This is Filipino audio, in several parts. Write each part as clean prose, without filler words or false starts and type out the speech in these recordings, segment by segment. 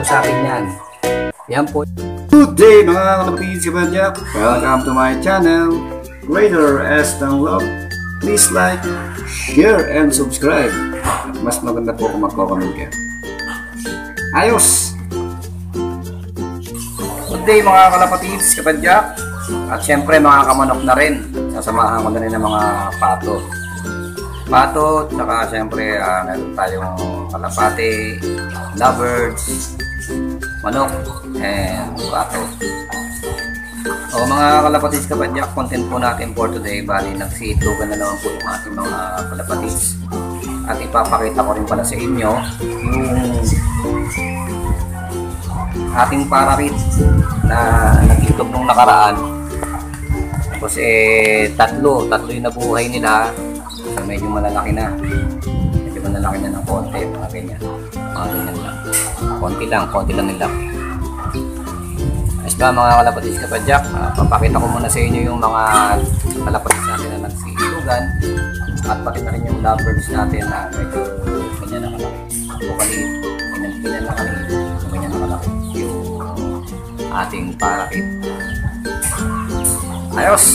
Sa akin yan. Yan po. Good day mga kalapis kapadyak. Welcome to my channel, Raider S. Download. Please like, share, and subscribe. At mas maganda po kung magko-comment kayo. Ayos! Good day mga kalapatids kapadyak. At syempre mga kamanok na rin. Sasamahan ko na rin ng mga pato. Pato, tsaka syempre meron tayong kalapate, lovebirds, manok, and pato. O mga kalapatids kapadyak, content po natin for today. Bali, nagsitlogan na naman po yung ating mga kalapatids. At ipapakita ko rin pala sa inyo yung ating parakit na nag-itlog nung nakaraan. Tapos tatlo yung nabuhay nila. So, medyo malalaki na. Medyo malalaki na ng konti. Mga ganyan. Mga ganyan lang. Konti lang nila. Ayos ba mga kalapatids kapadyak? Papakita ko muna sa inyo yung mga kalapatids natin na nagsilugan. At pati na rin yung lovebirds natin na medyo ganyan na kalaki. O kaliit. Ganyan na kalaki. Ganyan na kalaki. Yung ating parakit. Ayos!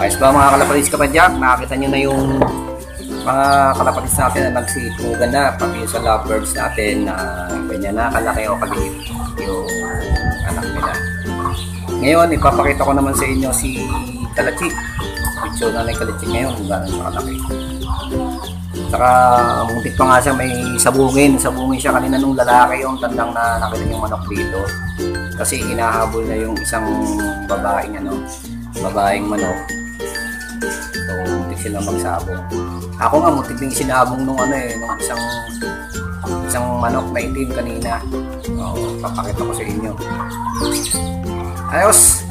Ayos ba mga kalapatids kapadyak? Nakakita nyo na yung mga kalapatids natin na nagsitlogan na, pati yung sa lovebirds natin na ganyan na kalaki o kaliit yung anak nila. Ngayon ipapakita ko naman sa inyo si Kalachik. Picture na ng Kalachik ngayon kung gano'n siya kalaki. Saka muntik pa nga siya, may sabungin siya kanina nung lalaki yung tandang na nakita yung manok dito. Kasi hinahabol na yung isang babaeng manok. So, muntik silang magsabong. Ako nga, muntik din sinabong nung nung isang manok na itim kanina. So, papakita ko sa inyo. Ayos!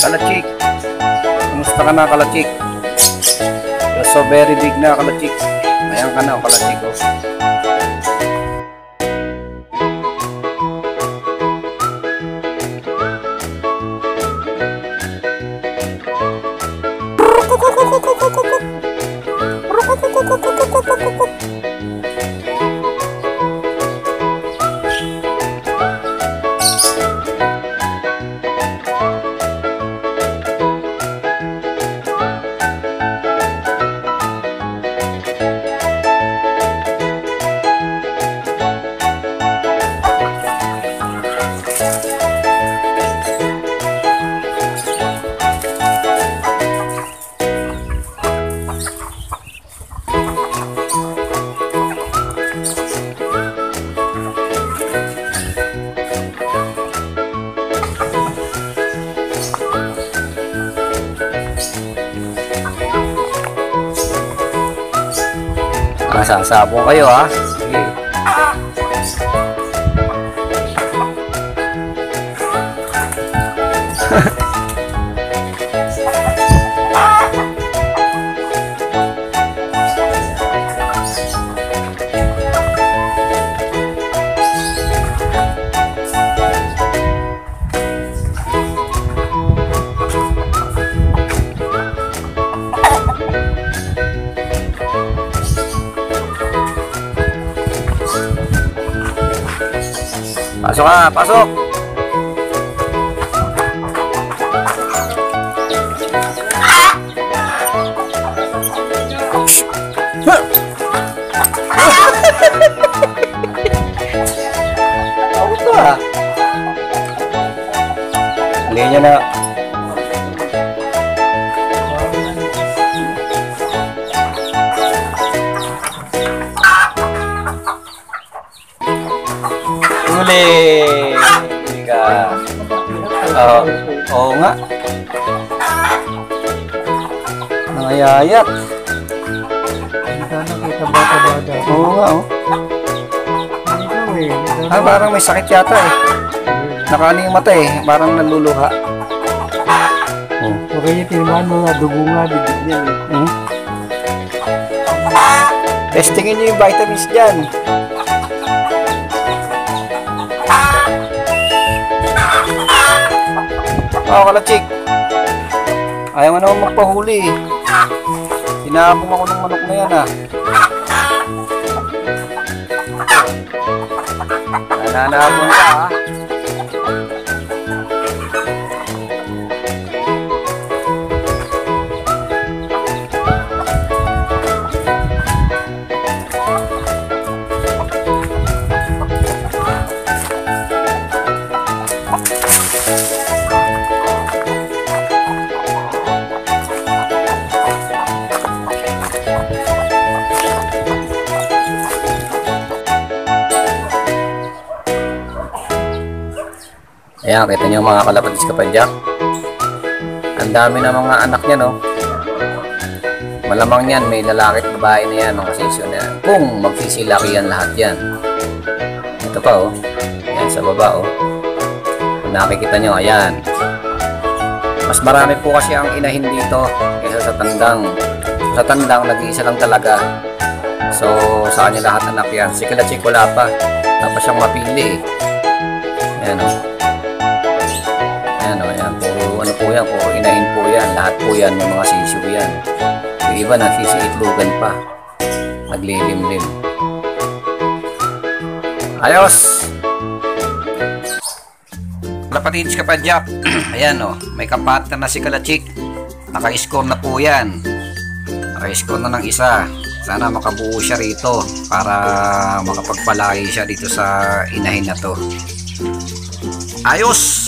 Kalachik. Kumusta ka na, Kalachik? You're so very big na, Kalachik. Ayan ka na, Kalachik. Oh. Sasabong kayo ha. Sige. Pasok ka, pasok. Ako to ha. Haliin nyo na. Huli ka. Oo nga. Nangayayat. Oo nga oh. Ah, parang may sakit yata eh. Nakaano yung mata eh. Parang naluluha. Okay, tinamaan mo nga, dugo nga, bibig niya eh. Testingin nyo yung vitamins dyan. Kalachik. Ayaw mo naman magpahuli. Hinabong ako ng manok na yan ah. Nananabong ka ah. Ayan, kita nyo mga kalapatis kapadyak. Ang dami na mga anak niya, no? Malamang yan, may lalaki at babae na yan, mga sisyo na yan. Kung magsisilaki yan lahat yan. Ito pa, oh. Ayan, sa baba, oh. Kung nakikita nyo, ayan. Mas marami po kasi ang inahin dito kaysa sa tandang. Sa tandang, nag-iisa lang talaga. So, sa kanya lahat anak yan. Si Kalachik wala pa. Tapos siyang mapili, eh. Ayan, oh. Ayan o, ayan. Puro ano po yan, puro inahin po yan. Lahat po yan, may mga sisiw yan. Yung iba nagsisiitlugan pa. Naglilimlim. Ayos! Kalapatids kapadyak. Ayan o, may kapatid na si Kalachik. Naka-score na po yan. Naka-score na ng isa. Sana makabuo siya rito para makapagpalaki siya dito sa inahin na to. Ayos!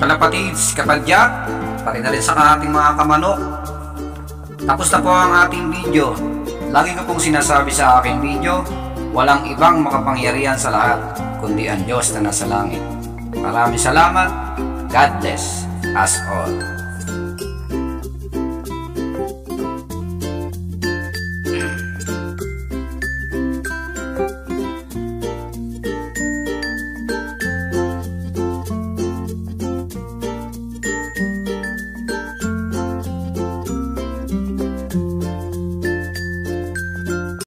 Kalapatids kapadyak, pati na rin sa ating mga kamanok. Tapos na po ang ating video. Lagi ko pong sinasabi sa aking video, walang ibang makapangyarihan sa lahat, kundi ang Diyos na nasa langit. Maraming salamat. God bless us all.